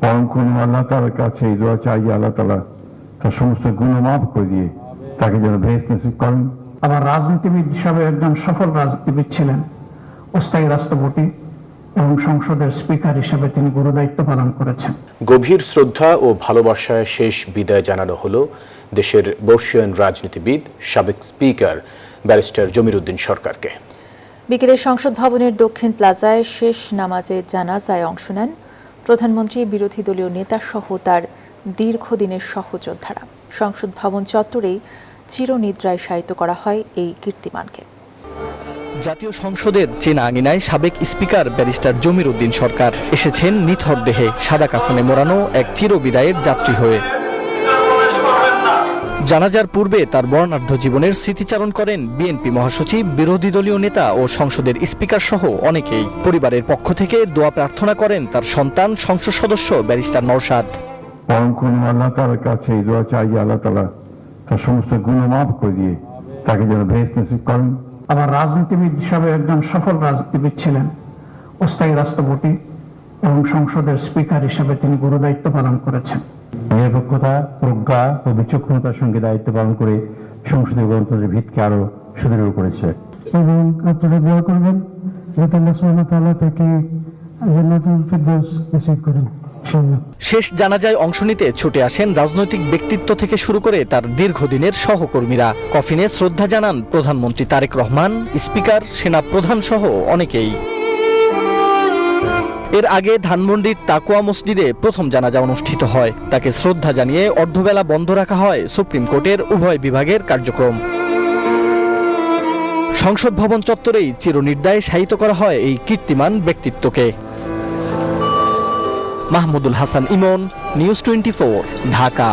বরং কোন আল্লাহ তাআলার কাছে এই দোয়া চাই, আল্লাহ তাআলা তার সমস্ত গুনাহ মাফ করে দিয়ে তাকে যেন ভেস্ট নসিব করেন। আবার রাজনীতিবিদ হিসাবে একজন সফল রাজনীতিবিদ ছিলেন, অস্থায়ী রাষ্ট্রপতি এবং সংসদের স্পিকার হিসেবে তিনি গুরুদায়িত্ব পালন করেছেন। গভীর শ্রদ্ধা ও ভালোবাসায় শেষ বিদায় জানানো হলো দেশের বর্ষীয়ান রাজনীতিবিদ সাবেক স্পিকার ব্যারিস্টার জমির উদ্দিন সরকারকে। বিকেলে সংসদ ভবনের দক্ষিণ প্লাজায় শেষ নামাজে জানাজায় অংশ নেন প্রধানমন্ত্রী, বিরোধী দলীয় নেতা সহ তার দীর্ঘদিনের সহযোদ্ধারা। সংসদ ভবন চত্বরেই চিরনিদ্রায় শায়িত করা হয় এই কীর্তিমানকে। জাতীয় সংসদের চেনা আঙিনায় সাবেক স্পিকার ব্যারিস্টার জমির উদ্দিন সরকার এসেছেন নিথর দেহে সাদা কাফনে মোড়ানো এক চিরবিদায়ের যাত্রী হয়ে। জানাজার পূর্বে তার বর্ণাঢ্য জীবনের স্মৃতিচারণ করেন বিএনপি মহাসচিব, বিরোধী দলীয় নেতা ও সংসদের স্পিকার সহ অনেকেই। পরিবারের পক্ষ থেকে দোয়া প্রার্থনা করেন তার সন্তান সংসদ সদস্য ব্যারিস্টার নওশাদ। বরং কোন আল্লাহ তাআলার কাছে এই দোয়া চাই, আল্লাহ তাআলা তার সমস্ত গুনাহ মাফ করে দিয়ে তাকে যেন ভেস্ট নসিব করেন। আবার রাজনীতিবিদ হিসাবে একজন সফল রাজনীতিবিদ ছিলেন, অস্থায়ী রাষ্ট্রপতি এবং সংসদের স্পিকার হিসেবে তিনি গুরুদায়িত্ব পালন করেছেন। নিরপেক্ষতা, প্রজ্ঞা ও বিচক্ষণতার সঙ্গে দায়িত্ব পালন করে সংসদীয় গণতন্ত্রের ভিতকে আরো সুদৃঢ় করেছে। এবং আপনারা দোয়া করবেন যাতে আল্লাহ সুবহানাহু ওয়া তাআলা তাকে জান্নাতুল ফিরদাউস নসিব করেন। শেষ জানাজায় অংশ নিতে ছুটে আসেন রাজনৈতিক ব্যক্তিত্ব থেকে শুরু করে তার দীর্ঘদিনের সহকর্মীরা। কফিনে শ্রদ্ধা জানান প্রধানমন্ত্রী তারেক রহমান, স্পিকার, সেনা প্রধান সহ অনেকেই। এর আগে ধানমন্ডির তাকওয়া মসজিদে প্রথম জানাজা অনুষ্ঠিত হয়। তাকে শ্রদ্ধা জানিয়ে অর্ধবেলা বন্ধ রাখা হয় সুপ্রিম কোর্টের উভয় বিভাগের কার্যক্রম। সংসদ ভবন চত্বরেই চিরনির্দায় শায়িত করা হয় এই কীর্তিমান ব্যক্তিত্বকে। মাহমুদুল হাসান ইমন, নিউজ 24, ঢাকা।